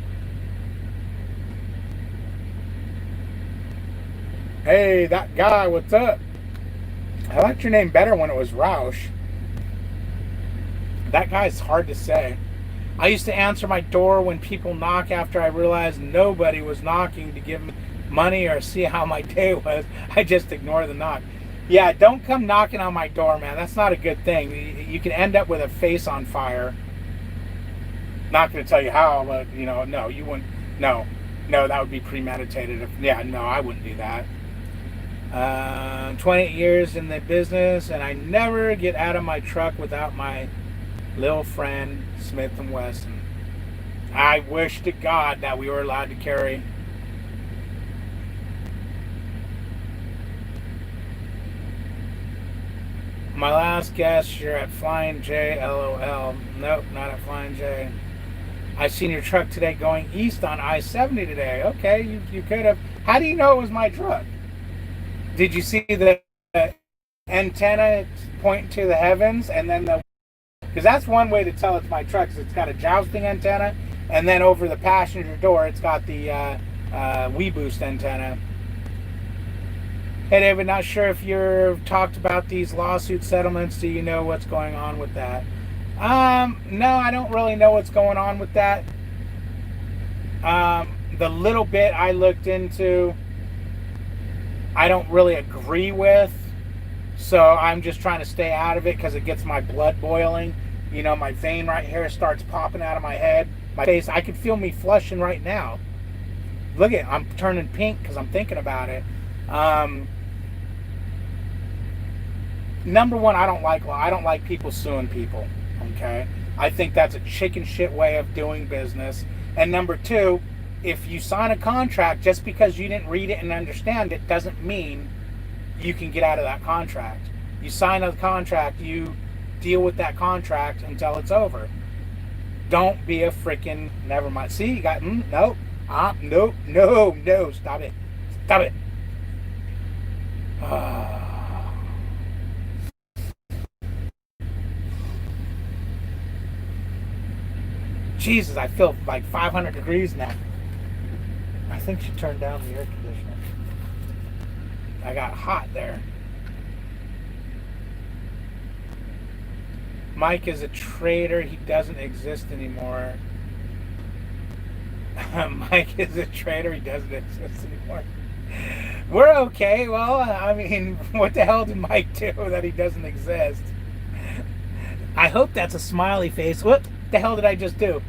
Speaker 1: Hey, that guy, what's up? I liked your name better when it was Roush. That guy's hard to say. I used to answer my door when people knock after I realized nobody was knocking to give me money or see how my day was. I just ignore the knock. Yeah, don't come knocking on my door, man. That's not a good thing. You can end up with a face on fire. Not going to tell you how, but no, you wouldn't. No, no, that would be premeditated. Yeah, no, I wouldn't do that. 28 years in the business, and I never get out of my truck without my little friend Smith and Wesson. I wish to God that we were allowed to carry. My last guess, you're at Flying J, LOL. Nope, not at Flying J. I seen your truck today going east on I-70 today. Okay, you could have. How do you know it was my truck? Did you see the antenna pointing to the heavens, and then because that's one way to tell it's my truck, because it's got a jousting antenna, and then over the passenger door it's got the WeBoost antenna. Hey David, not sure if you've talked about these lawsuit settlements. Do you know what's going on with that? No, I don't really know what's going on with that. The little bit I looked into, I don't really agree with. So I'm just trying to stay out of it because it gets my blood boiling. My vein right here starts popping out of my head. My face, I can feel me flushing right now. Look at it, I'm turning pink because I'm thinking about it. Number one, I don't like people suing people. Okay, I think that's a chicken shit way of doing business. And number two, if you sign a contract, just because you didn't read it and understand it doesn't mean you can get out of that contract. You sign a contract, you deal with that contract until it's over. Don't be a freaking, never mind. See, you got, nope, no, stop it. Jesus, I feel like 500 degrees now. I think she turned down the air conditioner. I got hot there. Mike is a traitor. He doesn't exist anymore. Mike is a traitor. He doesn't exist anymore. We're okay. Well, I mean, what the hell did Mike do that he doesn't exist? I hope that's a smiley face. What the hell did I just do?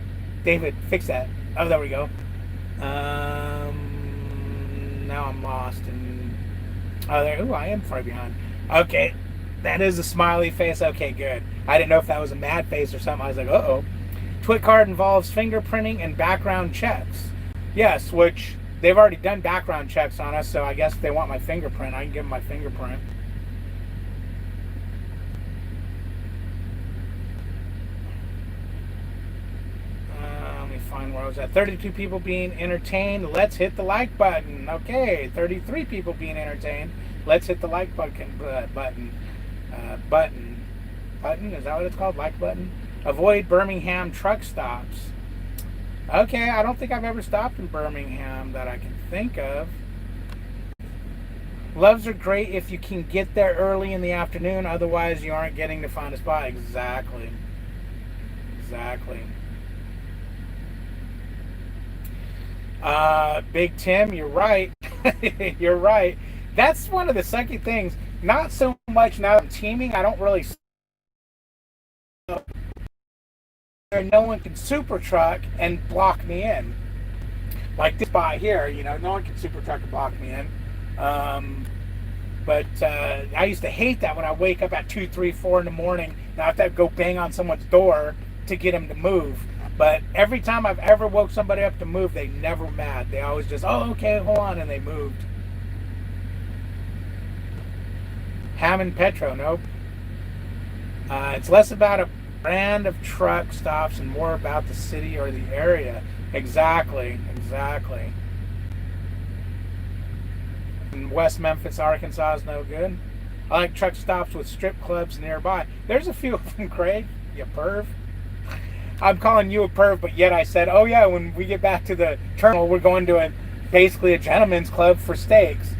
Speaker 1: David, fix that. Oh, there we go. Now I'm lost. Ooh, I am far behind. Okay, that is a smiley face. Okay, good. I didn't know if that was a mad face or something. I was like, uh-oh. TWIC card involves fingerprinting and background checks. Yes, which they've already done background checks on us, so I guess if they want my fingerprint, I can give them my fingerprint. Find where I was at. 32 people being entertained. Let's hit the like button. Okay, 33 people being entertained. Let's hit the like button. Button. Is that what it's called? Like button. Avoid Birmingham truck stops. Okay, I don't think I've ever stopped in Birmingham that I can think of. Loves are great if you can get there early in the afternoon. Otherwise, you aren't getting to find a spot. Exactly. Big Tim, you're right. You're right. That's one of the sucky things. Not so much now that I'm teaming. I don't really. No one can super truck and block me in. Like this spot here, no one can super truck and block me in. But I used to hate that when I wake up at 2, 3, 4 in the morning. And I have to go bang on someone's door to get them to move. But every time I've ever woke somebody up to move, they never mad. They always just, oh, okay, hold on, and they moved. Hammond Petro, nope. It's less about a brand of truck stops and more about the city or the area. Exactly. And West Memphis, Arkansas is no good. I like truck stops with strip clubs nearby. There's a few of them, Craig, you perv. I'm calling you a perv, but yet I said, oh yeah, when we get back to the terminal, we're going to basically a gentleman's club for steaks.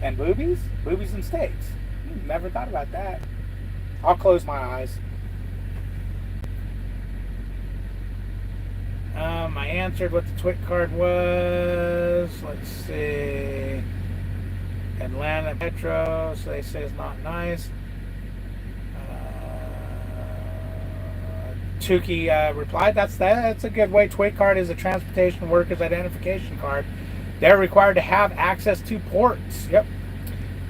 Speaker 1: And boobies? Boobies and steaks. Never thought about that. I'll close my eyes. I answered what the TWIC card was. Let's see. Atlanta Metro, so they say it's not nice. TWIC replied, that's a good way. TWIC card is a transportation workers identification card. They're required to have access to ports. Yep.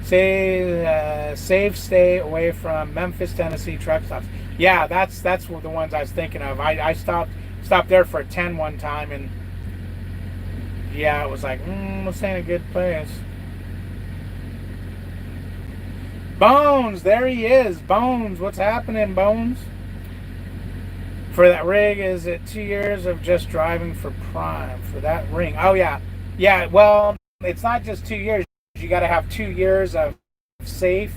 Speaker 1: Save stay away from Memphis, Tennessee truck stops. Yeah, that's the ones I was thinking of. I stopped there for a 10 one time, and yeah, it was like, this ain't a good place. Bones, there he is. Bones, what's happening, Bones? For that rig, is it 2 years of just driving for Prime for that ring? Oh yeah, yeah. Well, it's not just 2 years. You got to have 2 years of safe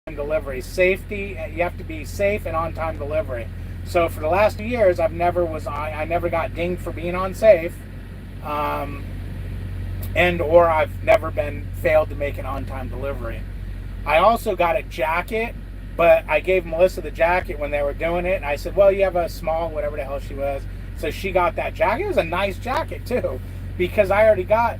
Speaker 1: delivery. Safety. You have to be safe and on-time delivery. So for the last 2 years, I never got dinged for being unsafe, and or I've never been failed to make an on-time delivery. I also got a jacket. But I gave Melissa the jacket when they were doing it, and I said, well, you have a small, whatever the hell she was. So she got that jacket. It was a nice jacket, too, because I already got,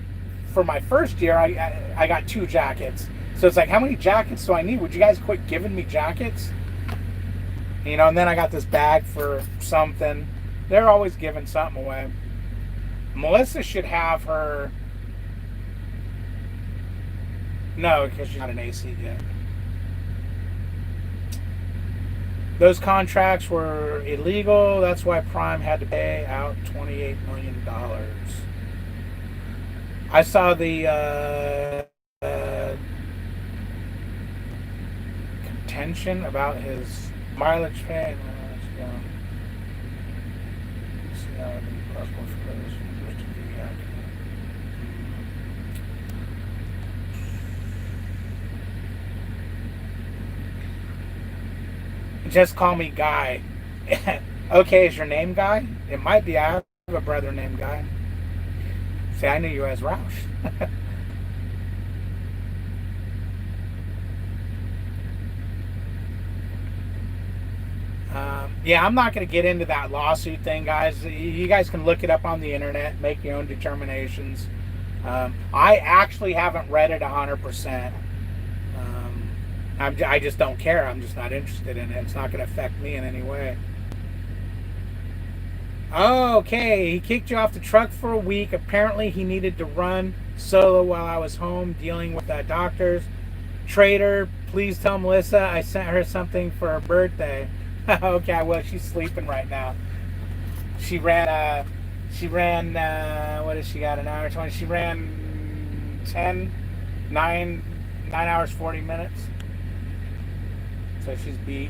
Speaker 1: for my first year, I got 2 jackets. So it's like, how many jackets do I need? Would you guys quit giving me jackets? You know, and then I got this bag for something. They're always giving something away. Melissa should have her... No, because she's not an AC yet. Those contracts were illegal. That's why Prime had to pay out $28 million. I saw the contention about his mileage pay. Just call me Guy. Okay, is your name Guy? It might be. I have a brother named Guy. See, I knew you as Roush. Yeah, I'm not going to get into that lawsuit thing, guys. You guys can look it up on the internet, make your own determinations. I actually haven't read it 100%. I just don't care. I'm just not interested in it. It's not going to affect me in any way. Okay, he kicked you off the truck for a week. Apparently, he needed to run solo while I was home dealing with doctors. Trader, please tell Melissa I sent her something for her birthday. Okay, well, she's sleeping right now. She ran, what has she got, an hour 20? She ran 9 hours, 40 minutes. So she's beat.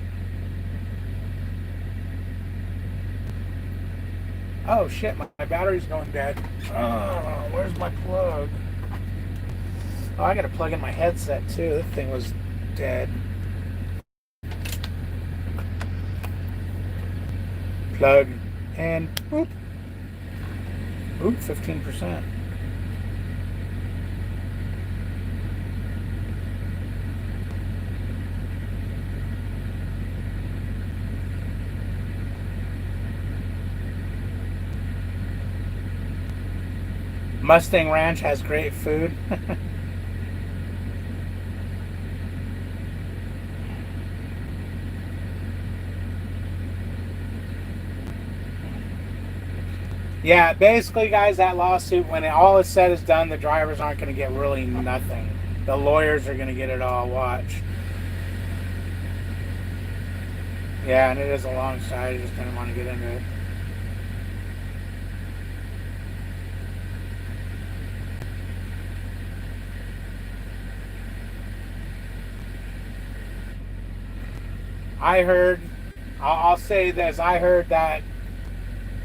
Speaker 1: Oh shit, my battery's going dead. Oh, where's my plug? Oh, I gotta plug in my headset too. That thing was dead. Plug and boop. Boop, 15%. Mustang Ranch has great food. Yeah, basically, guys, that lawsuit, when all is said is done, the drivers aren't going to get really nothing. The lawyers are going to get it all. Watch. Yeah, and it is a long shot. I just didn't want to get into it. I heard, I'll say this, I heard that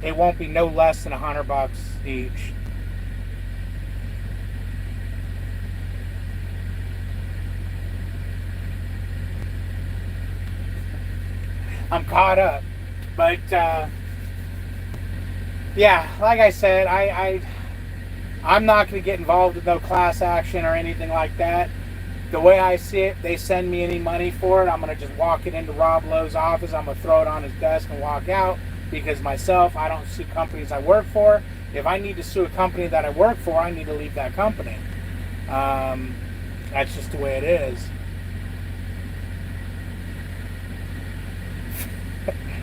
Speaker 1: it won't be no less than $100 each. I'm caught up. But, yeah, like I said, I'm not going to get involved with no class action or anything like that. The way I see it, they send me any money for it, I'm going to just walk it into Rob Lowe's office. I'm going to throw it on his desk and walk out, because myself, I don't sue companies I work for. If I need to sue a company that I work for, I need to leave that company. That's just the way it is.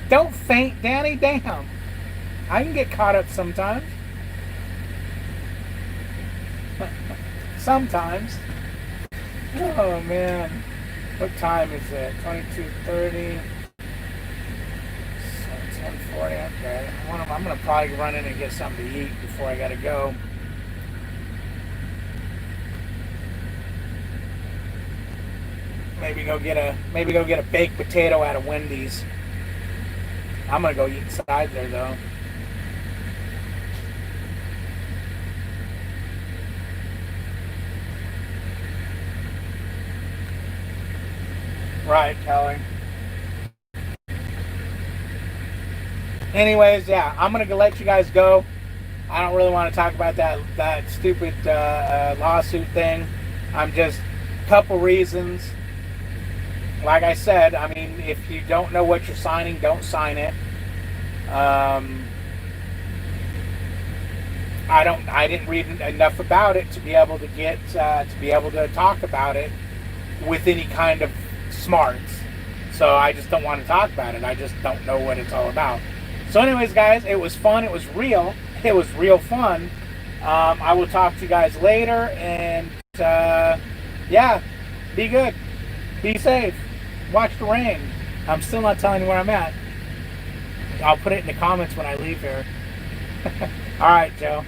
Speaker 1: Don't faint, Danny. Damn. I can get caught up sometimes. Sometimes. Oh, man. What time is it? 22:30. 10:40. Okay. I'm going to probably run in and get something to eat before I got to go. Maybe go get a baked potato out of Wendy's. I'm gonna go eat inside there though. Right, Kelly. Anyways, yeah, I'm gonna let you guys go. I don't really want to talk about that stupid lawsuit thing. I'm just a couple reasons. Like I said, I mean, if you don't know what you're signing, don't sign it. I didn't read enough about it to be able to talk about it with any kind of smarts. So I just don't want to talk about it. I just don't know what it's all about. So anyways, guys, it was fun. It was real. It was real fun. I will talk to you guys later, and yeah, be good. Be safe. Watch the rain. I'm still not telling you where I'm at. I'll put it in the comments when I leave here. All right, Joe.